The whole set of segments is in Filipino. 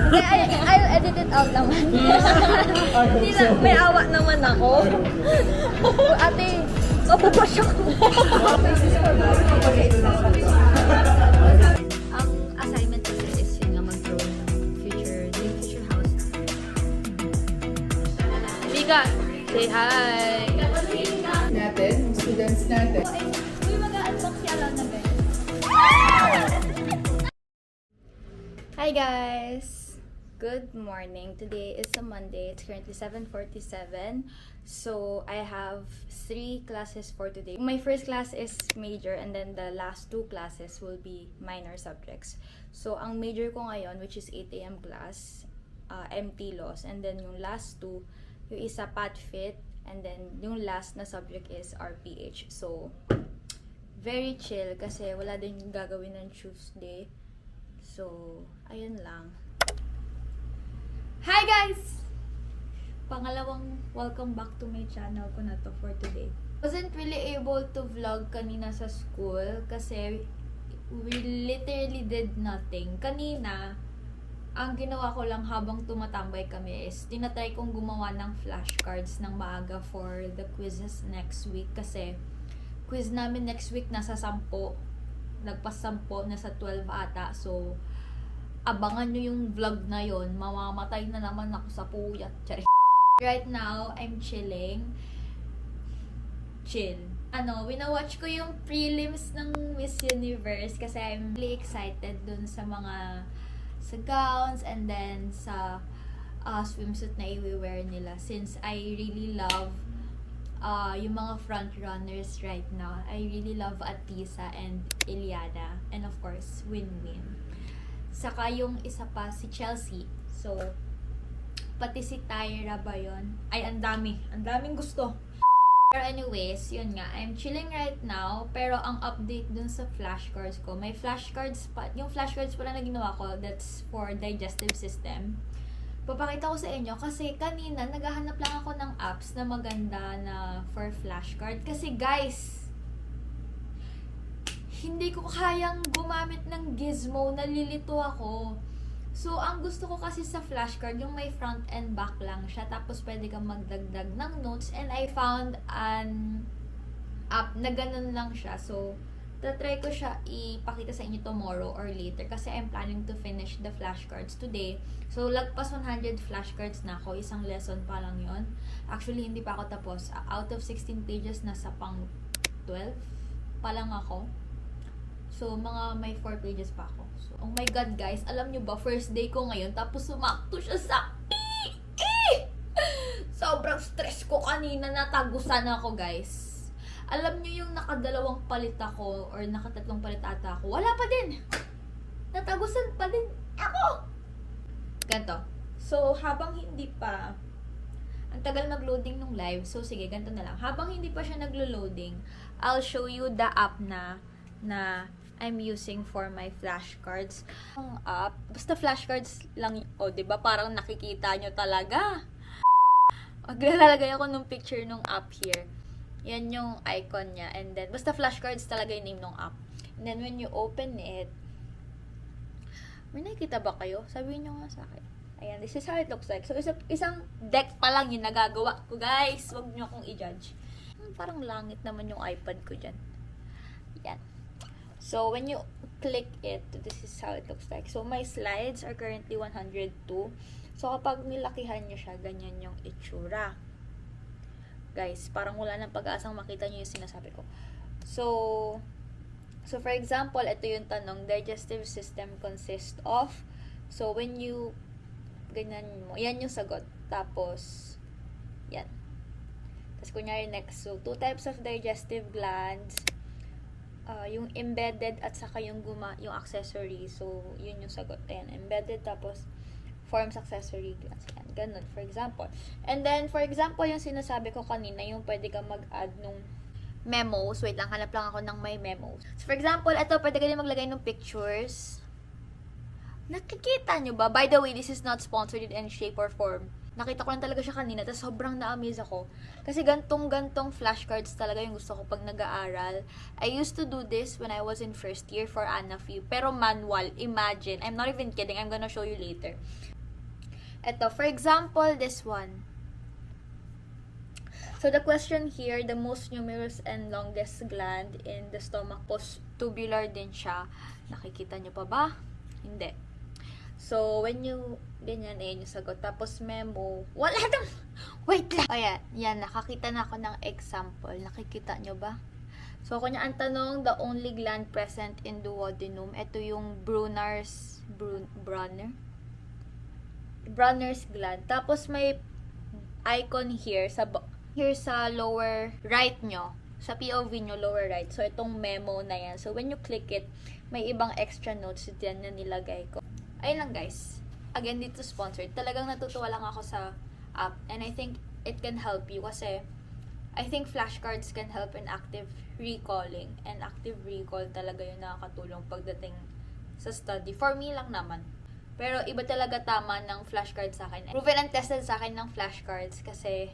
I'll edit it out naman. Hindi lang, may awa naman ako. Ate, mapapasyak ko. Ang assignment ko is yun nga mag-draw ng future house. Mika, say hi! Natin, students natin. Uy, mag-a-unbox si Alana, guys. Hi guys! Good morning. Today is a Monday. It's currently 7:47. So, I have 3 classes for today. My first class is major and then the last 2 classes will be minor subjects. So, ang major ko ngayon, which is 8 a.m. class, MT laws. And then yung last 2, yung isa PATFIT, and then yung last na subject is RPH. So, very chill kasi wala din gagawin ng Tuesday. So, ayun lang. Hi guys! Pangalawang welcome back to my channel ko na to for today. Wasn't really able to vlog kanina sa school kasi we literally did nothing. Kanina, ang ginawa ko lang habang tumatambay kami is tinatry kong gumawa ng flashcards ng maaga for the quizzes next week kasi quiz namin next week nasa 10. Nagpas-10, nasa 12 ata. So, abangan nyo yung vlog na yon. Mamamatay na naman ako sa puyat. Right now, I'm chilling. Chill. Winawatch ko yung prelims ng Miss Universe kasi I'm really excited dun sa mga sa gowns and then sa swimsuit na i-wear nila since I really love yung mga front runners right now. I really love Atisa and Iliana and of course Win-Win. Saka yung isa pa si Chelsea. So pati si Tyra ba yun? Ay, ang daming gusto. Pero anyways, yun nga, I'm chilling right now, pero ang update dun sa flashcards ko, may flashcards pa, yung flashcards pala na ginawa ko, that's for digestive system. Papakita ko sa inyo kasi kanina naghahanap lang ako ng apps na maganda na for flashcard. Kasi guys, hindi ko kayang gumamit ng Gizmo, nalilito ako. So, ang gusto ko kasi sa flashcard, yung may front and back lang siya. Tapos pwede kang magdagdag ng notes. And I found an app na ganun lang siya. So, tatry ko siya ipakita sa inyo tomorrow or later kasi I'm planning to finish the flashcards today. So, lagpas 100 flashcards na ako. Isang lesson pa lang yon. Actually, hindi pa ako tapos. Out of 16 pages, nasa pang 12 pa lang ako. So, mga may 4 pages pa ako. So, oh my God, guys. Alam nyo ba, first day ko ngayon, tapos sumakto siya sa sobrang stress ko kanina, natagusan ako, guys. Alam nyo yung nakadalawang palit ako or nakatatlong palit ata ako, wala pa din. Natagusan pa din ako. Ganto. So, habang hindi pa, ang tagal mag-loading nung live, so sige, ganto na lang. Habang hindi pa siya naglo-loading, I'll show you the app na I'm using for my flashcards. Ang app, basta flashcards lang, diba? Parang nakikita nyo talaga. Maglalagay ako ng picture nung app here. Yan yung icon niya. And then, basta flashcards talaga yung name ng app. And then, when you open it, may nakikita ba kayo? Sabihin nyo nga sa akin. Ayan, this is how it looks like. So, isang deck pa lang yung nagagawa ko, guys. Huwag nyo akong i-judge. Parang langit naman yung iPad ko dyan. Yan. So, when you click it, this is how it looks like. So, my slides are currently 102. So, kapag nilakihan nyo siya, ganyan yung itsura. Guys, parang wala nang pag-aasang makita nyo yung sinasabi ko. So for example, ito yung tanong, digestive system consists of, so when you, ganyan mo, yan yung sagot. Tapos, yan. Tapos, kunyari next, so 2 types of digestive glands, yung embedded at saka yung yung accessory. So, yun yung sagot. Ayan, embedded, tapos, forms accessory glands. Yan, ganun, for example. And then, for example, yung sinasabi ko kanina, yung pwede kang mag-add nung memos. Wait lang, hanap lang ako ng may memos. So, for example, ito, pwede ka din maglagay ng pictures. Nakikita nyo ba? By the way, this is not sponsored in any shape or form. Nakita ko lang talaga siya kanina, tapos sobrang na-amaze ako. Kasi gantong flashcards talaga yung gusto ko pag nag-aaral. I used to do this when I was in first year for ANAFI. Pero manual, imagine. I'm not even kidding, I'm gonna show you later. Ito, for example, this one. So, the question here, the most numerous and longest gland in the stomach, post-tubular din siya. Nakikita nyo pa ba? Hindi. So, when you, ganyan yung sagot. Tapos, memo, wala nang, wait lang. Ayan, yan, nakakita na ako ng example. Nakikita nyo ba? So, kung ang tanong, the only gland present in duodenum, ito yung Brunner's gland. Tapos, may icon here sa lower right nyo. Sa POV nyo, lower right. So, itong memo na yan. So, when you click it, may ibang extra notes dyan na nilagay ko. Ayun lang, guys. Again, dito sponsored. Talagang natutuwa lang ako sa app. And I think it can help you kasi I think flashcards can help in active recalling. And active recall talaga yung nakakatulong pagdating sa study. For me lang naman. Pero iba talaga tama ng flashcards sa akin. Proven and tested sa akin ng flashcards kasi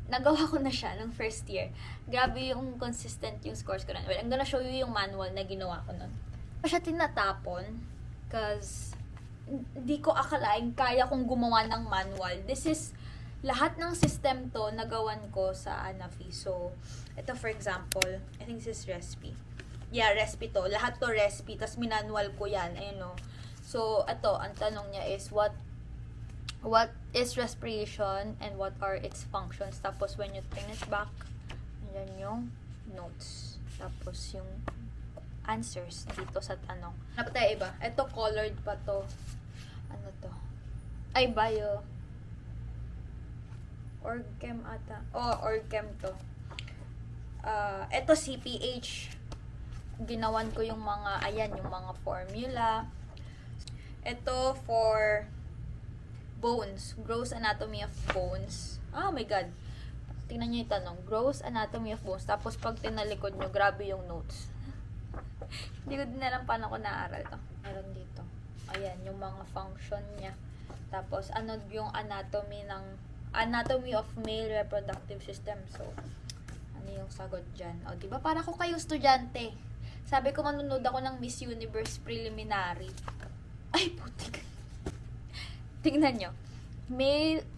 nagawa ko na siya ng first year. Grabe yung consistent yung scores ko nun. Well, I'm gonna show you yung manual na ginawa ko nun. Pa siya tinatapon because hindi ko akalain kaya kong gumawa ng manual. This is, lahat ng system to nagawan ko sa Anafi. So, ito for example, I think this is recipe. Yeah, recipe to. Lahat to recipe. Tapos minanual ko yan. Ayun no. So, ito, ang tanong niya is, what is respiration and what are its functions? Tapos when you turn it back, yan yung notes. Tapos yung answers dito sa tanong. Ano pa tayo iba? Ito colored pa to. Ano to? Ay, bio. Orgchem ata. Oh, Orgchem to. Ito CPH. Ginawan ko yung mga, ayan, yung mga formula. Ito for bones. Gross anatomy of bones. Oh my God. Tingnan nyo yung tanong. Gross anatomy of bones. Tapos pag tinalikod nyo, grabe yung notes. Hindi ko din alam paano ko naaral to. Meron dito. Ayan, yung mga function niya. Tapos, ano yung anatomy of male reproductive system. So, ano yung sagot dyan? O, diba? Para ko kayong estudyante. Sabi ko, manunod ako ng Miss Universe preliminary. Ay, putik. Tingnan nyo.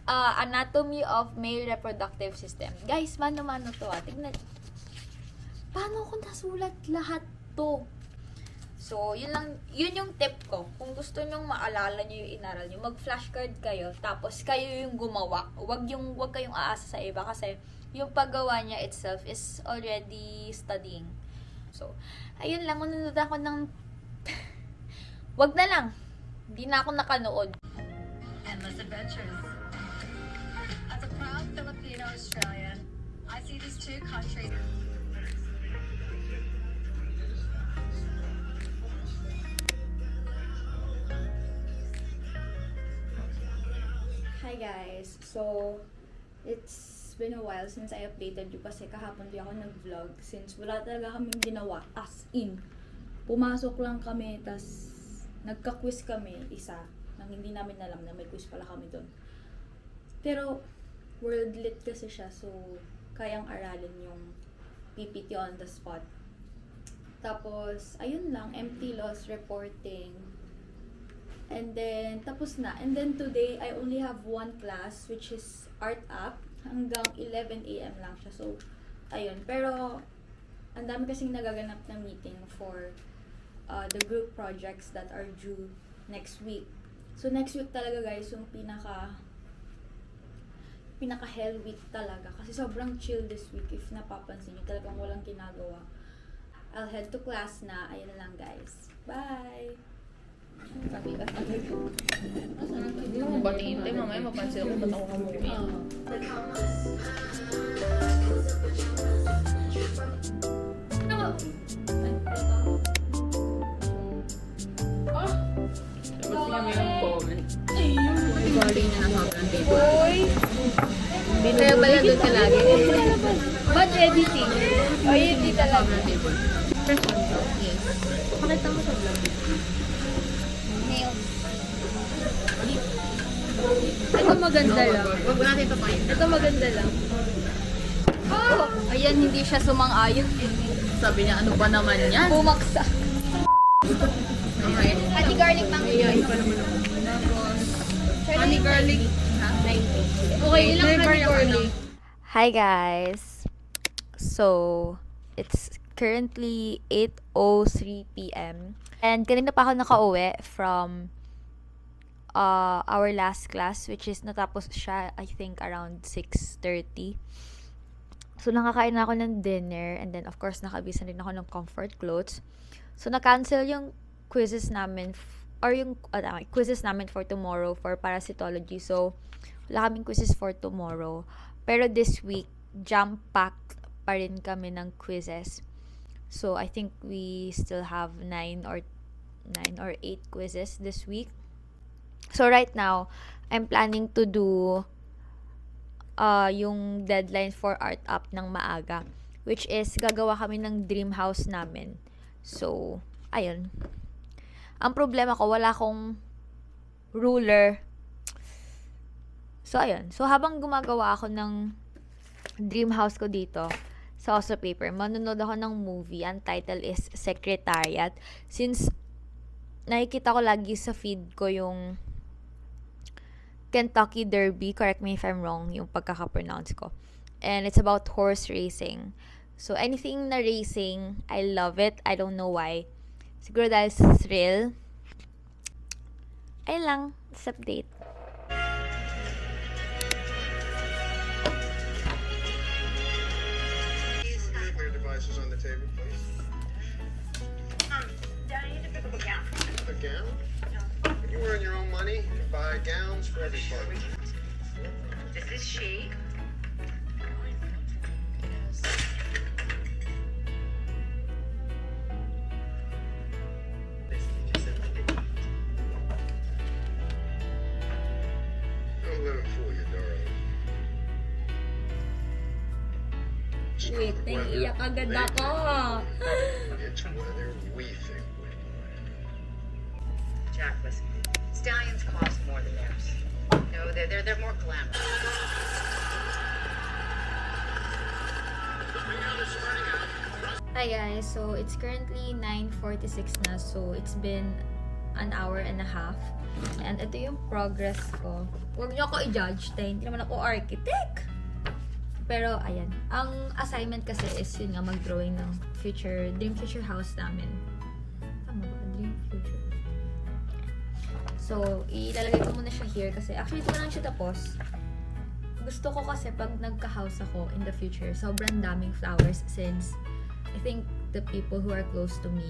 Anatomy of male reproductive system. Guys, mano-mano to Tingnan. Paano ko nasulat lahat to? So, yun yung tip ko. Kung gusto nyong maalala nyo yung inaral nyo, mag-flashcard kayo, tapos kayo yung gumawa. Wag kayong aasa sa iba kasi yung paggawa niya itself is already studying. So, ayun lang. Manunod ako ng wag na lang. Hindi na ako nakanood. Endless adventures. As a proud Filipino Australian, I see these two countries. Hi guys! So, it's been a while since I updated you kasi kahapon di ako nag-vlog since wala talaga kaming ginawa. As in, pumasok lang kami tas nagka-quiz kami isa nang hindi namin alam na may quiz pala kami doon. Pero, world lit kasi siya so kayang aralin yung PPT on the spot. Tapos, ayun lang, empty loss reporting. And then, tapos na. And then today, I only have one class, which is Art App. Hanggang 11 a.m. lang siya. So, ayun. Pero, ang dami kasing nagaganap na meeting for the group projects that are due next week. So, next week talaga guys, yung pinaka hell week talaga. Kasi sobrang chill this week. If napapansin nyo, talagang walang ginagawa. I'll head to class na. Ayun lang guys. Bye! Sabi ka talaga. Hindi mo batiin tayo. Mamaya mapansin ako ba't ako kamuwi. Sagot niya mo yung comment. Galing na ng hanggang dito. Kaya pala doon ka lagi. Bad editing. O, yun di talaga. First one daw. Yes. Pakita mo sa vlog. Nails. Ito maganda lang. Huwag mo natin ito pa yun. Ito maganda lang. Oh! Ayan, hindi siya sumang-ayon. Sabi niya, ano ba naman yan? Bumaksa. Okay. Pati garlic mango. Ayan, pa naman ako. Sir, garlic. Ha? 90. Okay, ilang honey garlic? Hi guys. So, it's currently 8:03 p.m. And kanina pa ako nakauwi from our last class, which is natapos siya I think around 6:30. So, nakakain na ako ng dinner and then of course nakabisa rin ako ng comfort clothes. So, na-cancel yung quizzes namin quizzes namin for tomorrow for parasitology. So, wala kaming quizzes for tomorrow. Pero this week, jam-packed pa rin kami ng quizzes. So, I think we still have 9 or 8 quizzes this week. So, right now, I'm planning to do yung deadline for art up ng maaga. Which is, gagawa kami ng dream house namin. So, ayun. Ang problema ko, wala akong ruler. So, ayun. So, habang gumagawa ako ng dream house ko dito sa Oso Paper, manonood ako ng movie. Ang title is Secretariat. Since nakikita ko lagi sa feed ko yung Kentucky Derby, correct me if I'm wrong, yung pagkaka-pronounce ko. And it's about horse racing. So, anything na racing, I love it. I don't know why. Siguro dahil sa thrill. Ayun lang. This update. Leave your devices on the table, please. Dad, I need to pick up a gown. A gown? When you earn your own money, you buy gowns for every party. This is she. Don't let him fool you, darling. It's Wait, not the weather naiiyak agad they ako. think. It's whether we think we want. Jack, listen. Stallions cost more than theirs. No, they're more glamorous. Hi guys, so it's currently 9:46 na, so it's been an hour and a half. And ito yung progress ko. Huwag niyo ako i-judge, tayo. Hindi naman ako architect. Pero, ayan. Ang assignment kasi is yun nga, mag-drawing ng dream future house namin. Tama ba? Dream future. So, ilalagay ko muna siya here kasi actually, ito na lang siya tapos. Gusto ko kasi pag nagka-house ako in the future, sobrang daming flowers since I think the people who are close to me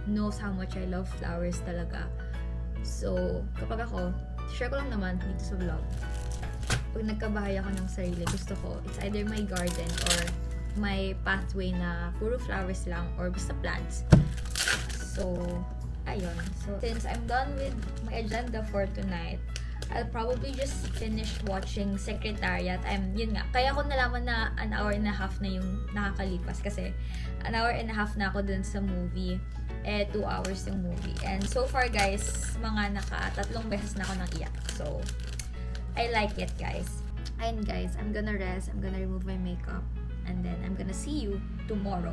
knows how much I love flowers talaga. So, kapag ako, share ko lang naman dito sa vlog. Pag nagkabahay ako ng sarili, gusto ko, it's either my garden or my pathway na puro flowers lang or basta plants. So, ayun. So, since I'm done with my agenda for tonight, I'll probably just finish watching Secretariat. Yun nga, kaya ko nalaman na an hour and a half na yung nakakalipas kasi an hour and a half na ako dun sa movie. 2 hours yung movie. And so far guys, mga 3 beses na ako nang iyak. So, I like it guys. Ayun guys, I'm gonna rest, I'm gonna remove my makeup, and then I'm gonna see you tomorrow.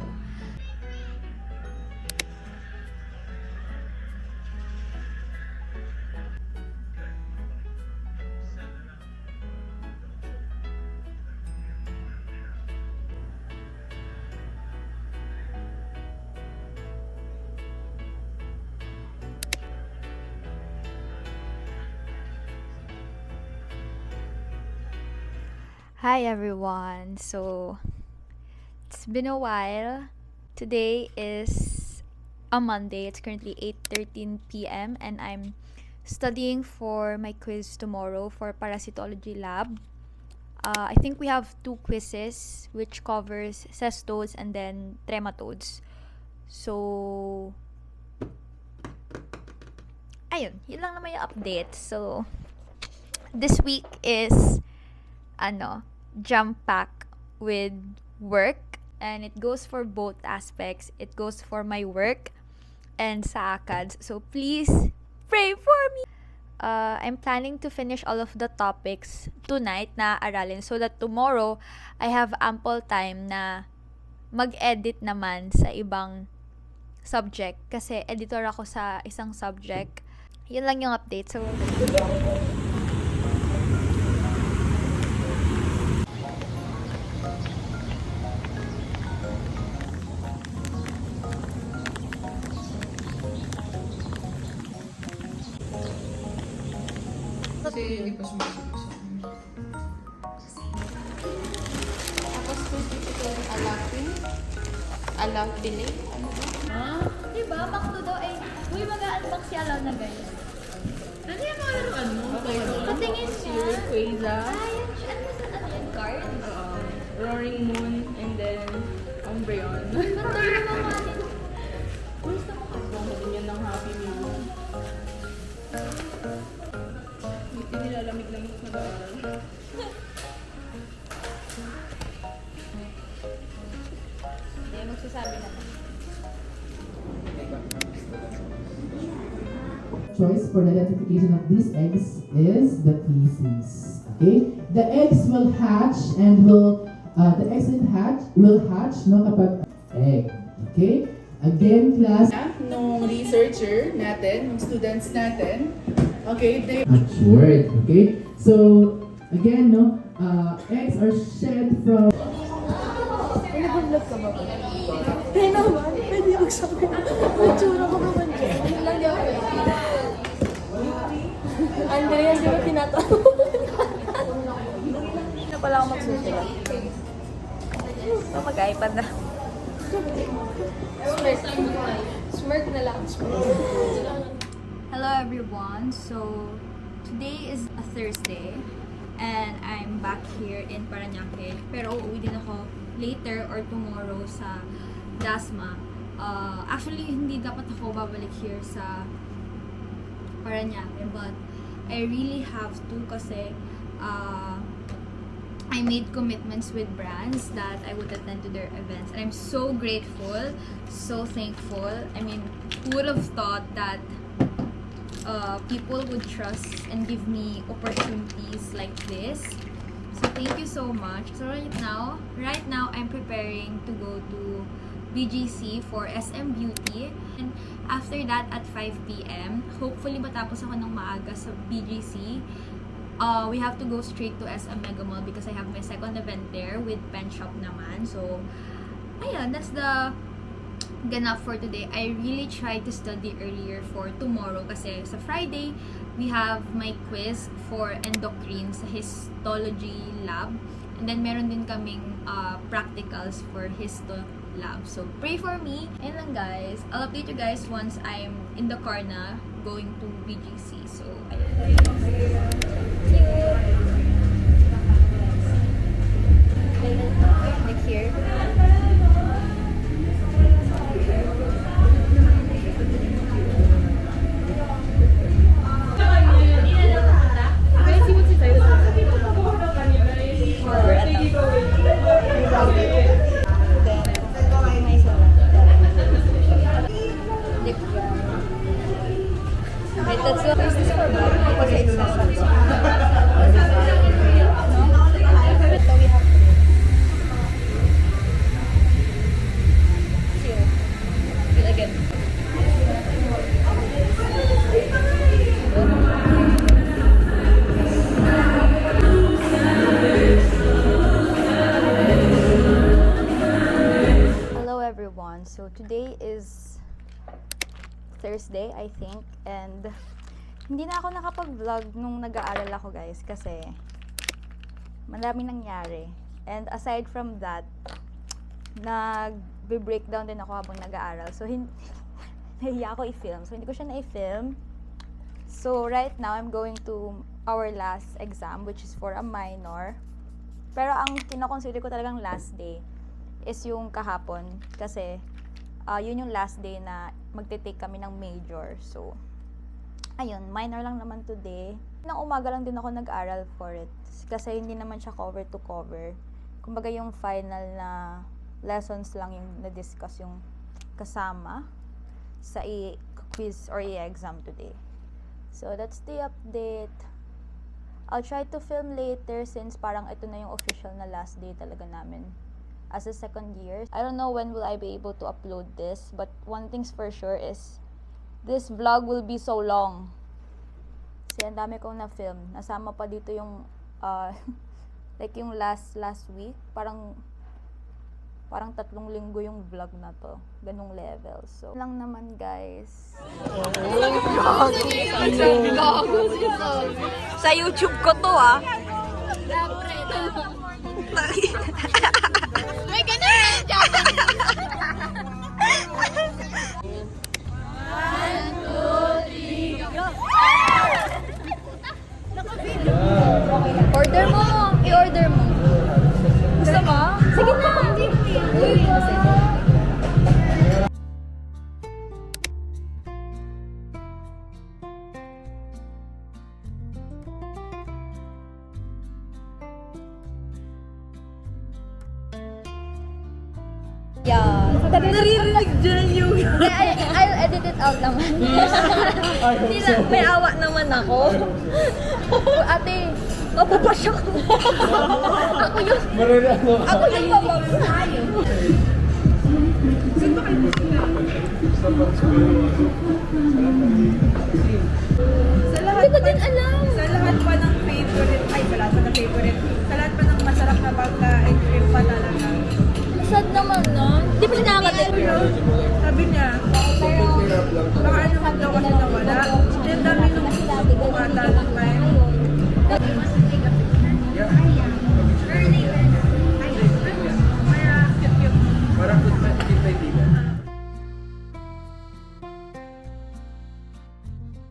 Hi everyone. So, it's been a while. Today is a Monday. It's currently 8:13 p.m. and I'm studying for my quiz tomorrow for parasitology lab. I think we have 2 quizzes which covers cestodes and then trematodes. So, ayun, yun lang naman yung update. So, this week is jam-pack with work, and it goes for both aspects. It goes for my work and sa ACADS. So please pray for me. I'm planning to finish all of the topics tonight na aralin so that tomorrow I have ample time na mag-edit naman sa ibang subject kasi editor ako sa isang subject. Yun lang yung update. So Kasi hindi pa sumasagot sa akin. Tapos certificate allowing. Allow delay. Ano ba? Diba? Makto daw eh. Uy, mag-unbox si Alaw na guys. Ano yung mga laruan mo? Patingin siya. Quaza. Ayan siya. Ano yan? Card? Roaring Moon, and then Umbreon. Ganda yung mga nito. Gusto mo ka? Gusto din yan ng Happy Meal. Hindi nilalamig-lamig sa nag-aaral. Hindi, magsasabi naman. Choice for the identification of these eggs is the feces. Okay? The eggs will hatch and the eggs will hatch no kapag egg. Okay? Again, class. Nung researcher natin, nung students natin, okay, they Matured. Okay? So, again, no, eggs are shed from Andrea, di ba tinatanong? Hindi na pala ako magsusulat. So, mag-iPad na. Smirk na lang. Hello everyone. So, today is a Thursday and I'm back here in Parañaque. Pero uuwi din ako later or tomorrow sa Dasma. Actually, hindi dapat ako babalik here sa Parañaque, but I really have to kasi I made commitments with brands that I would attend to their events, and I'm so grateful, so thankful. I mean, who would have thought that people would trust and give me opportunities like this? So thank you so much. So right now I'm preparing to go to BGC for SM Beauty, and after that at 5 p.m. hopefully matapos ako ng maaga sa BGC. We have to go straight to SM Mega Mall because I have my second event there with Pen Shop naman. So ayan, that's the ganap for today. I really tried to study earlier for tomorrow kasi sa Friday we have my quiz for endocrine sa histology lab, and then meron din kaming practicals for histo lab. So pray for me. And lang guys, I'll update you guys once I'm in the car na going to BGC. So like here. Wait, that's what is this for? Because it's not something. Ito we have to. Feel again. Hello everyone. So today is Thursday, I think, and hindi na ako nakapag-vlog nung nag-aaral ako guys kasi maraming nangyari. And aside from that, nag-breakdown din ako habang nag-aaral. So nahiya ako i-film. So hindi ko siya na-i-film. So right now, I'm going to our last exam, which is for a minor. Pero ang kinoconsider ko talagang last day is yung kahapon kasi yun yung last day na magte-take kami ng major. So, ayun, minor lang naman today. Nang umaga lang din ako nag-aral for it. Kasi hindi naman siya cover to cover. Kumbaga yung final na lessons lang yung na-discuss yung kasama sa quiz or exam today. So, that's the update. I'll try to film later since parang ito na yung official na last day talaga namin as a second year. I don't know when will I be able to upload this, but one thing's for sure is this vlog will be so long. Kasi ang dami kong na-film. Nasama pa dito yung like yung last week. Parang Parang 3 linggo yung vlog na to. Ganong level. So, lang naman guys. Sa YouTube ko to ah. May ganun dyan! Order mo. I-order mo. Gusto mo? Sige na. Yeah. Naririnig dyan yung... I'll edit it out naman. Hindi lang, may awa naman ako. Ate, mapapasyak ko. Ako yung babagsayo. Hindi ko din alam. Sa lahat pa ng favorite, ay sa lahat pa ng favorite, sa lahat pa ng masarap na pagkain, cream pa talaga. Sad naman nun. Di pa siya nakakatayo. Sabi niya, baka ano man daw kasi nawala. Hindi, ang dami nung bata ng time.